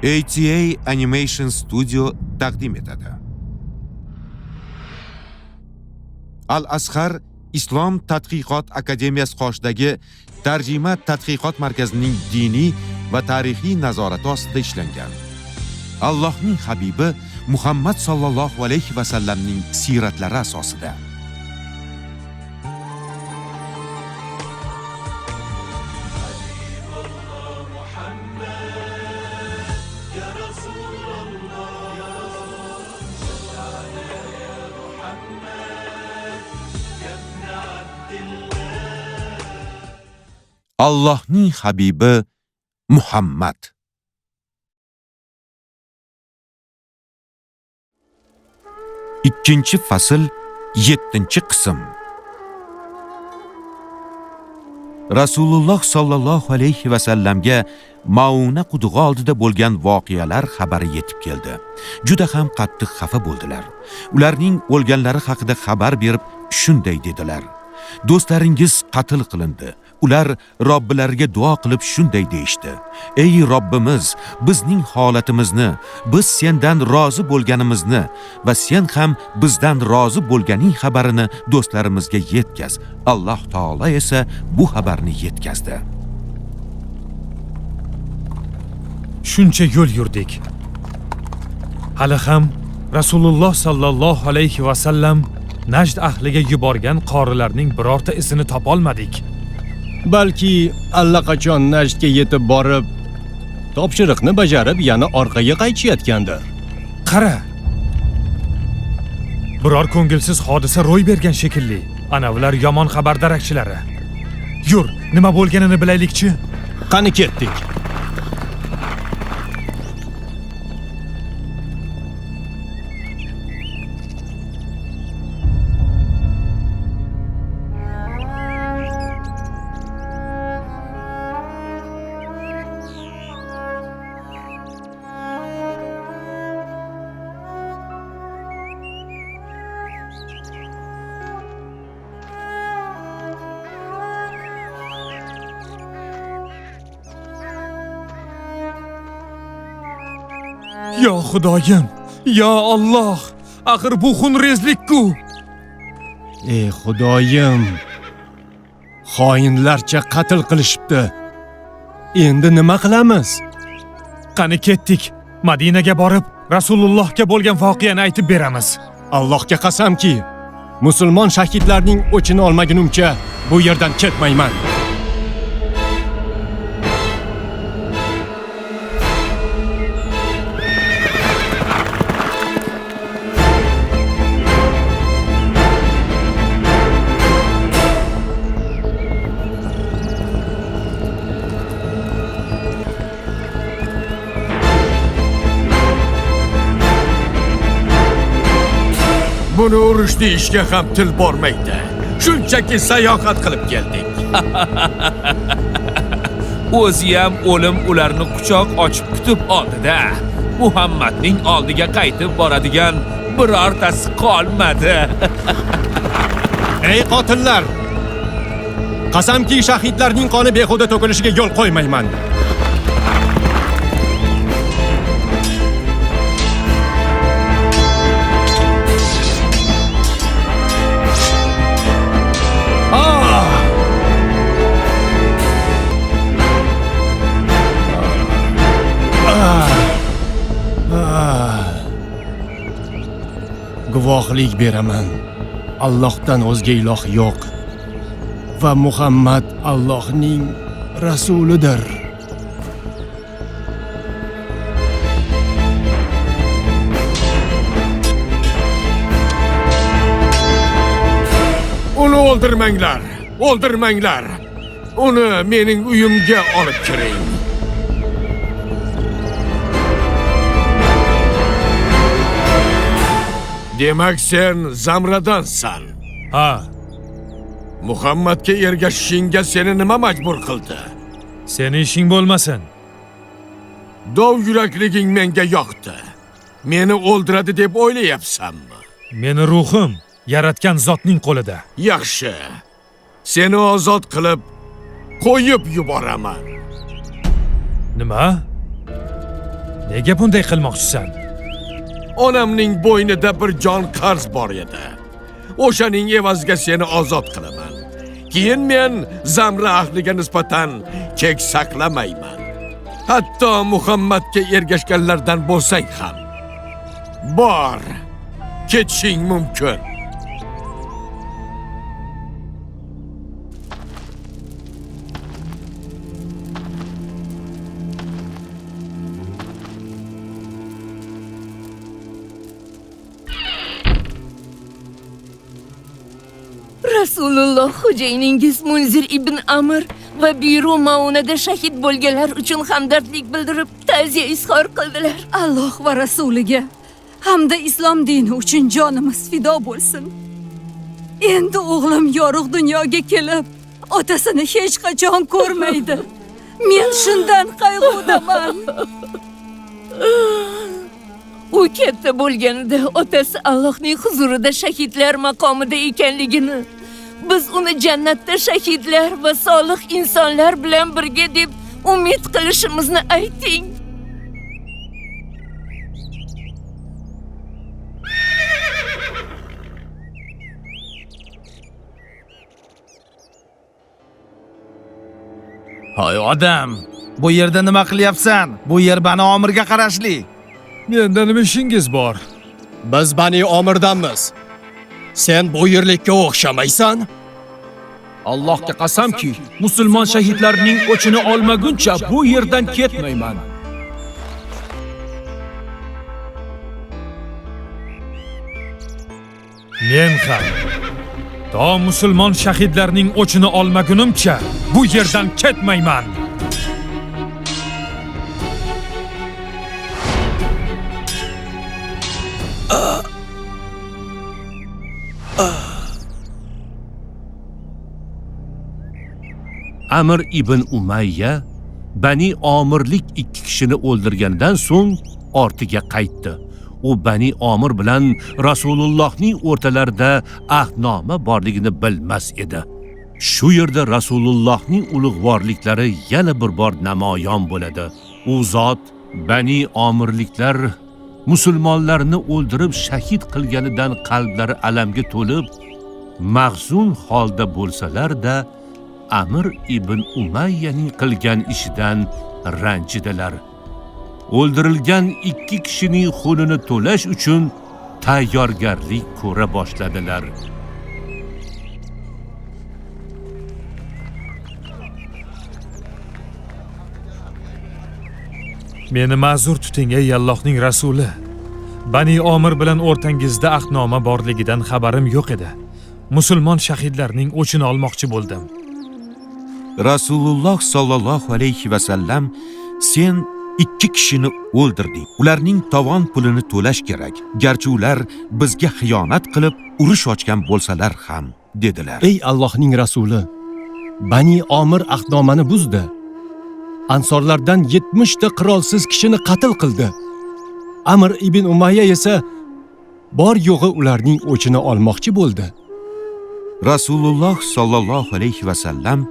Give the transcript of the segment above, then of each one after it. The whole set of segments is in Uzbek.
ATA Animation Studio taqdim etadi. Al-Azhar Islom tadqiqot akademiyasi qoshidagi tarjima tadqiqot markazining diniy va tarixiy nazorati ostida ishlangan. Allohning habibi Muhammad sallallohu alayhi va sallamning siratlari asosida. Allohning habibi Muhammad. Ikkinchi fasl, 7-qism. Rasululloh sallallohu alayhi va sallamga Mauna qudug'i oldida bo'lgan voqealar xabari yetib keldi. Juda ham qattiq xafa bo'ldilar. Ularning o'lganlari haqida xabar berib shunday dedilar: Do'stlaringiz qatl qilindi. Ular Robbilariga duo qilib shunday deyishdi: Ey Robbimiz, bizning holatimizni, biz sendan rozi bo'lganimizni va sen ham bizdan rozi bo'lganing xabarini do'stlarimizga yetkaz. Alloh taolo esa bu xabarni yetkazdi. Shuncha yo'l yurdik. Hali ham Rasululloh sallallohu alayhi va sallam Najd ahliga yuborgan qorilarning birorta izini topolmadik. Balki allaqachon Najdga yetib borib, topshiriqni bajarib yana orqaga qaytishayotgandir. Qara. Biror ko'ngilsiz hodisa ro'y bergan shekilli. Ana ular yomon xabar darakchilari. Yur, nima bo'lganini bilaylikchi. Qani ketdik. Yo Xudoyim, yo Alloh, axir bu xunrezlik-ku. Ey Xudoyim, xoinlarcha qatl qilishibdi. Endi nima qilamiz? Qani ketdik. Madinaga borib, Rasulullohga bo'lgan voqeani aytib beramiz. Allohga qasamki, musulmon shahidlarning o'chini olmagunimcha bu yerdan ketmayman. Buni urush deyishga ham til bormaydi. Shunchaki sayohat qilib keldik. O'zi ham o'lim ularni quchoq ochib kutib oldi-da. Muhammadning oldiga qaytib boradigan birortasi qolmadi. Ey qotillar! Qasamki shahidlarning qoni behuda to'kilishiga yo'l qo'ymayman. Guvohlik beraman. Allohdan o'zga iloh yo'q va Muhammad Allohning rasulidir. Uni o'ldirmanglar. O'ldirmanglar. Uni mening uyimga olib kiring. Demak sen Zamradansan. Ha. Muhammadga ergashishingga seni nima majbur qildi? Seni ishing bo'lmasin. Dov yurakliging menga yoqdi. Meni o'ldiradi deb o'ylayapsanmi? Meni ruhim yaratgan zotning qo'lida. Yaxshi. Seni ozod qilib qo'yib yuboraman. Nima? Nega bunday qilmoqchisan? Onamning bo'ynida bir jon qarz bor edi. O'shaning evaziga seni ozod qilaman. Keyin men Zamra ahliga nisbatan chek saqlamayman. Hatto Muhammadga ergashganlardan bo'lsang ham. Bor. Ketishing mumkin. Rasululloh xo'jayiningiz Munzir ibn Amr va Biru Maunada shahid bo'lganlar uchun hamdardlik bildirib, ta'ziya izhor qildilar. Alloh va rasuliga hamda islom dini uchun jonimiz fido bo'lsin. Endi o'g'lim yorug' dunyoga kelib, otasini hech qachon ko'rmaydi. Men shundan qayg'udaman. U katta bo'lganida otasi Allohning huzurida shahidlar maqomida ekanligini, biz uni jannatda shahidlar va solih insonlar bilan birga deb umid qilishimizni ayting. Hoy odam, bu yerda nima qilyapsan? Bu yer Bani Omirga qarashli. Menda nima ishingiz bor? Biz Bani Omirdanmiz. Sen bu yerlikka o'xshamaysan? Allohga qasamki, musulmon shahidlarining o'chini olmaguncha bu yerdan ketmayman. Men ham to musulmon shahidlarning o'chini olmagunimcha bu yerdan ketmayman. Amr ibn Umayya Bani Omirlik ikki kishini o'ldirgandan so'ng ortiga qaytdi. U Bani Omir bilan Rasulullohning o'rtalarida ahdnoma borligini bilmas edi. Shu yerda Rasulullohning ulug'vorliklari yana bir bor namoyon bo'ladi. U zot Bani Omirliklar musulmonlarni o'ldirib shahid qilganidan qalblari alamga to'lib, mahzun holda bo'lsalar-da, Amr ibn Umayyaning qilgan ishidan ranjidilar. O'ldirilgan ikki kishining xunini to'lash uchun tayyorgarlik ko'ra boshladilar. Meni ma'zur tuting ey Allohning rasuli. Bani Omir bilan o'rtangizda ahdnoma borligidan xabarim yo'q edi. Musulmon shahidlarning o'chini olmoqchi bo'ldim. Rasululloh sallallohu alayhi va sallam, sen ikki kishini o'ldirding. Ularning tovon pulini to'lash kerak. Garchi ular bizga xiyonat qilib urush ochgan bo'lsalar ham, dedilar. Ey Allohning rasuli, Bani Omir ahdnomani buzdi. Ansorlardan 70 ta qirolsiz kishini qatl qildi. Amr ibn Umayya esa bor yo'g'i ularning o'chini olmoqchi bo'ldi. Rasululloh sallallohu alayhi va sallam,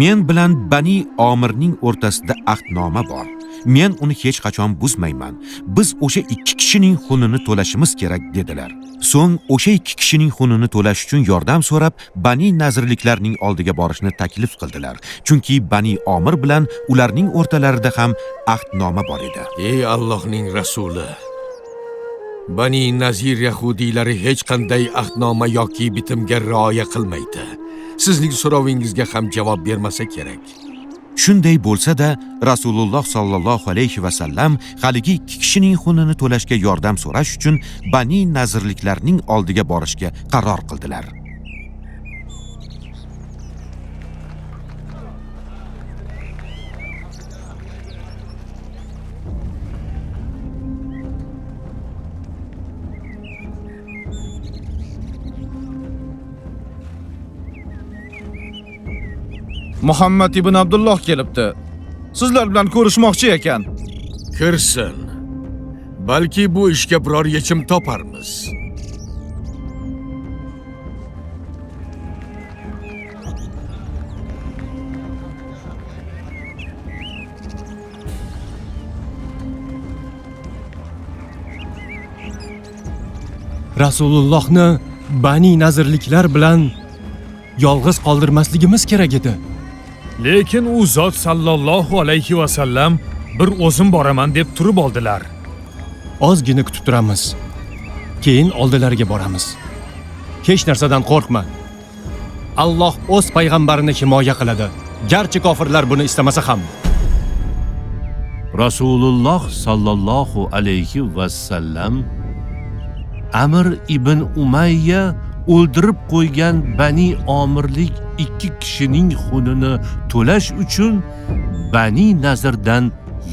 men bilan Bani Omirning o'rtasida ahdnoma bor. Men uni hech qachon buzmayman. Biz o'sha ikki kishining xunini to'lashimiz kerak, dedilar. So'ng o'sha ikki kishining xunini to'lash uchun yordam so'rab, Bani Nazrliklarning oldiga borishni taklif qildilar. Chunki Bani Omir bilan ularning o'rtalarida ham ahdnoma bor edi. Ey Allohning rasuli, Bani Nazir yahudiylari hech qanday ahdnoma yoki bitimga rioya qilmaydi. Sizning so'rovingizga ham javob bermasa kerak. Shunday bo'lsa-da, Rasululloh sallallohu alayhi va sallam haligi ikki kishining xunini to'lashga yordam so'rash uchun Bani Nazrliklarning oldiga borishga qaror qildilar. Muhammad ibn Abdulloh kelibdi. Sizlar bilan ko'rishmoqchi ekan. Kirsin. Balki bu ishga biror yechim toparmiz. Rasulullohni Bani Nazirliklar bilan yolg'iz qoldirmasligimiz kerak edi. Lekin u zot sallallohu alayhi va sallam bir o'zim boraman deb turib oldilar. Ozgina kutib turamiz. Keyin oldilariga boramiz. Hech narsadan qo'rqma. Alloh o'z payg'ambarini himoya qiladi. Garchi kofirlar buni istamasa ham. Rasululloh sallallohu alayhi va sallam Amr ibn Umayya o'ldirib qo'ygan Bani Omirlik 2 kishining xunini to'lash uchun Bani Nazirdan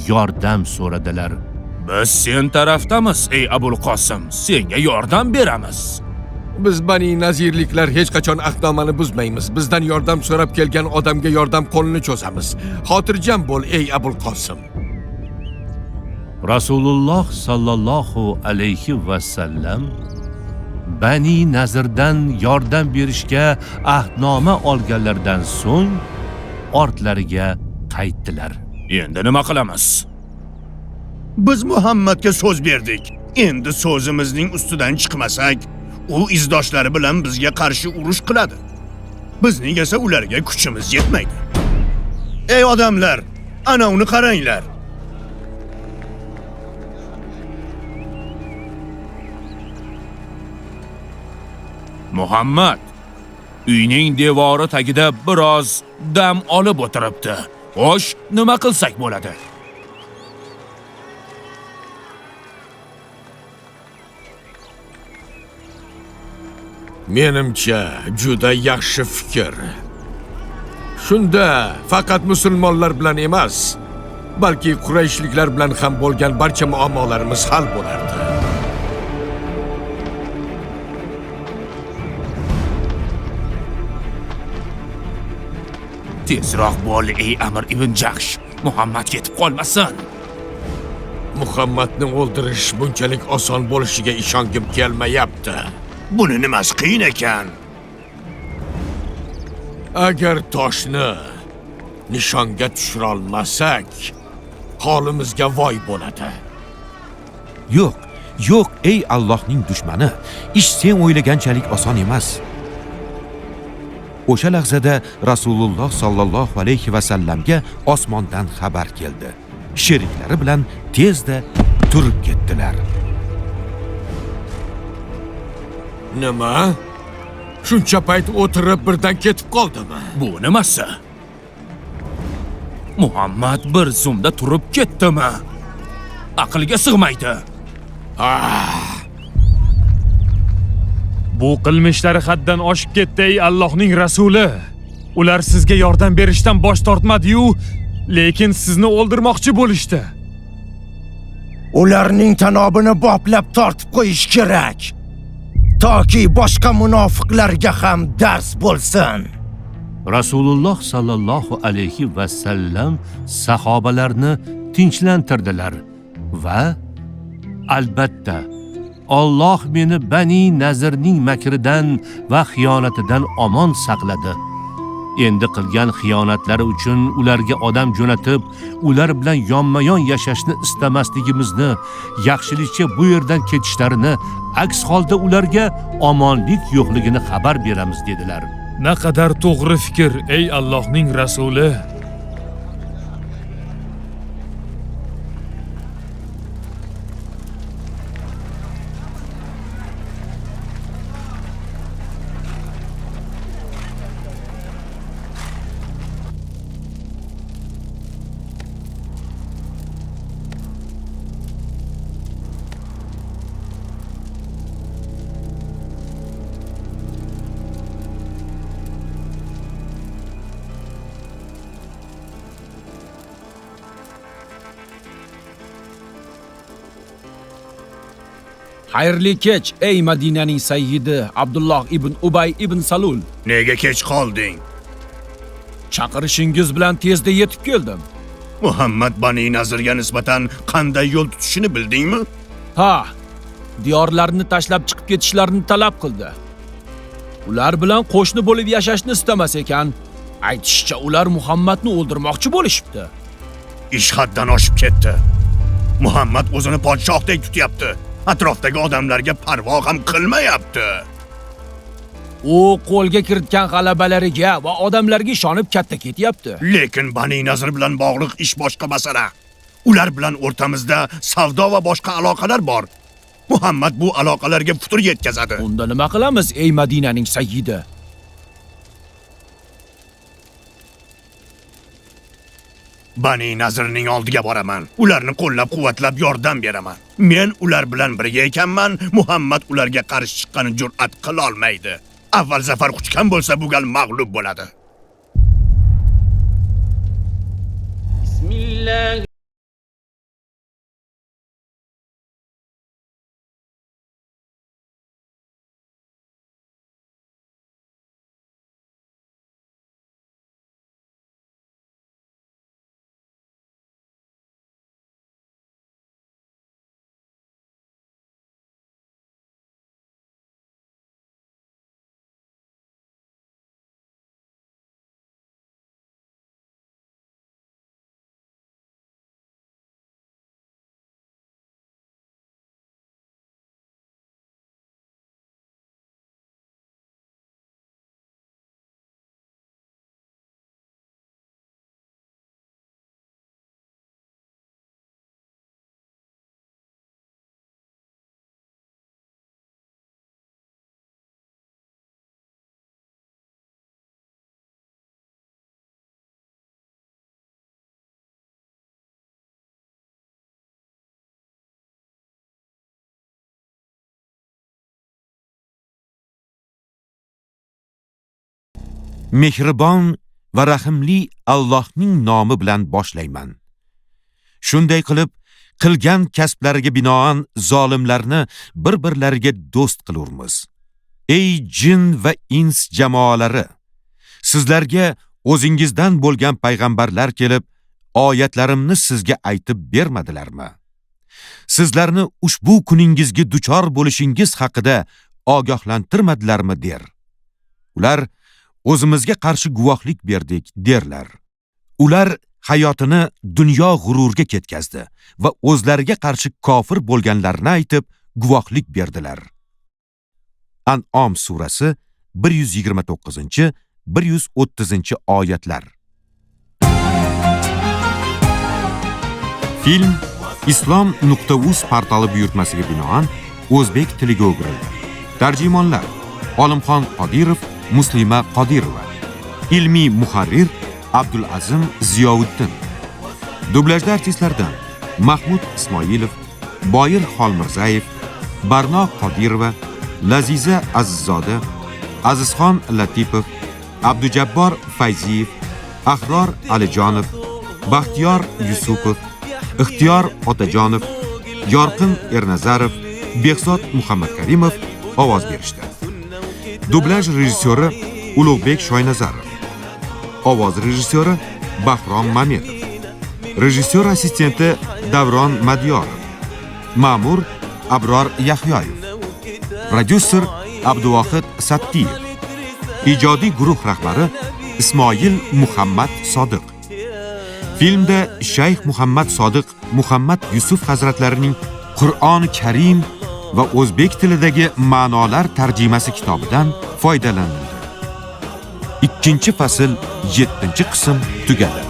yordam so'radilar. Biz sen tarafdamiz ey Abul Qosim, senga yordam beramiz. Biz Bani Nazirliklar hech qachon ahdnomani buzmaymiz. Bizdan yordam so'rab kelgan odamga yordam qo'lini cho'zamiz. Xotirjam bo'l ey Abul Qosim. Rasululloh sallallohu alayhi va sallam Bani Nazirdan yordam berishga ahdnoma olganlardan so'ng ortlariga qaytdilar. Endi nima qilamiz? Biz Muhammadga so'z berdik. Endi so'zimizning ustidan chiqmasak, u izdoshlari bilan bizga qarshi urush qiladi. Bizning esa ularga kuchimiz yetmaydi. Ey odamlar, ana uni qaranglar. Muhammad uyning devori tagida biroz dam olib o'tiribdi. Xo'sh, nima qilsak bo'ladi? Menimcha juda yaxshi fikr. Shunda faqat musulmonlar bilan emas, balki Qurayshliklar bilan ham bo'lgan barcha muammolarimiz hal bo'lardi. Tezroq bo'l ey Amr ibn Jahsh. Muhammad ketib qolmasin. Muhammadni o'ldirish bunchalik oson bo'lishiga ishongim kelmayapti. Buni nimasi qiyin ekan? Agar toshni nishonga tushira olmasak, holimizga voy bo'ladi. Yo'q ey Allohning dushmani. Ish sen o'ylaganchalik oson emas. O'sha lahzada Rasululloh sallallohu alayhi va sallamga osmondan xabar keldi. Sheriklari bilan tezda turib ketdilar. Nima? Shuncha payt o'tirib birdan ketib qoldimi? Bu nimasi? Muhammad bir zumda turib ketdimi? Aqlga sig'maydi. Bu qilmishlari haddan oshib ketdi ey Allohning rasuli. Ular sizga yordam berishdan bosh tortmadi-yu, lekin sizni o'ldirmoqchi bo'lishdi. Ularning tanobini boplab tortib qo'yish kerak. Toki boshqa munofiqlarga ham dars bo'lsin. Rasululloh sallallohu alayhi va sallam sahobalarni tinchlantirdilar va albatta Alloh meni Bani Nazirning makridan va xiyonatidan omon saqladi. Endi qilgan xiyonatlari uchun ularga odam jo'natib, ular bilan yonma-yon yashashni istamasligimizni, yaxshilikcha bu yerdan ketishlarini, aks holda ularga omonlik yo'qligini xabar beramiz dedilar. Naqadar to'g'ri fikr ey Allohning rasuli. Xayrli kech ey Madinaning sayyidi Abdulloh ibn Ubay ibn Salul. Nega kech qolding? Chaqirishingiz bilan tezda yetib keldim. Muhammad Bani Nazirga nisbatan qanday yo'l tutishini bildingmi? Ha, diyorlarni tashlab chiqib ketishlarini talab qildi. Ular bilan qo'shni bo'lib yashashni istamas ekan, aytishcha ular Muhammadni o'ldirmoqchi bo'lishibdi. Ish haddan oshib ketdi. Muhammad o'zini podshohdek tutyapti. atrofdagi odamlarga parvo ham qilmayapti. U qo'lga kiritgan g'alabalariga va odamlarga ishonib katta ketyapti. Lekin Bani Nazir bilan bog'liq ish boshqa masala. Ular bilan o'rtamizda savdo va boshqa aloqalar bor. Muhammad bu aloqalarga putur yetkazadi. Unda nima qilamiz, ey Madinaning sayyidi? Bani Nazirning oldiga boraman. Ularni qo'llab-quvvatlab yordam beraman. Men ular bilan birga ekanman. Muhammad ularga qarshi chiqqani jur'at qila olmaydi. Avval zafar quchgan bo'lsa, bu gal mag'lub bo'ladi. Bismillah. Mehribon va rahimli Allohning nomi bilan boshlayman. Shunday qilib, qilgan kasblariga binoan zolimlarni bir-birlariga do'st qilurmiz. Ey jin va ins jamoalari, sizlarga o'zingizdan bo'lgan payg'ambarlar kelib, oyatlarimni sizga aytib bermadilarmi? Sizlarni ushbu kuningizga duchor bo'lishingiz haqida ogohlantirmadilarmi der. Ular o'zimizga qarshi guvohlik berdik derlar. Ular hayotini dunyo g'ururga ketkazdi va o'zlariga qarshi kofir bo'lganlarni aytib guvohlik berdilar. An'om surasi 129-130 oyatlar. Film islom.uz portali buyurtmasiga binoan o'zbek tiliga o'girildi. Tarjimonlar: Olimxon Qodirov, Muslima Qodirova. Ilmiy muharrir Abdulazim Ziyovuddin. Dublajda artistlardan Mahmud Ismoilov, Boyir Xolmirzayev, Barno Qodirova, Laziza Azizzoda, Azizxon Latipov, Abdujabbor Fayziyev, Ahror Alijonov, Baxtiyor Yusupov, Ixtiyor Otajonov, Yorqin Ernazarov, Behzod Muhammadkarimov ovoz berishdi. Dublaj rejissyori Ulug'bek Shoynazarov. Ovoz rejissyori Bahrom Mamedov. Rejissyor assistenti Davron Madiyorov. Ma'mur Abror Yahyoyev. Prodyuser Abduvohid Sattiyev. Ijodiy guruh rahbari Ismoil Muhammad Sodiq. Filmda Shayx Muhammad Sodiq Muhammad Yusuf hazratlarining Qur'oni Karim va o'zbek tilidagi ma'nolar tarjimasi kitobidan foydalanildi. 2-fasl 7-qism tugadi.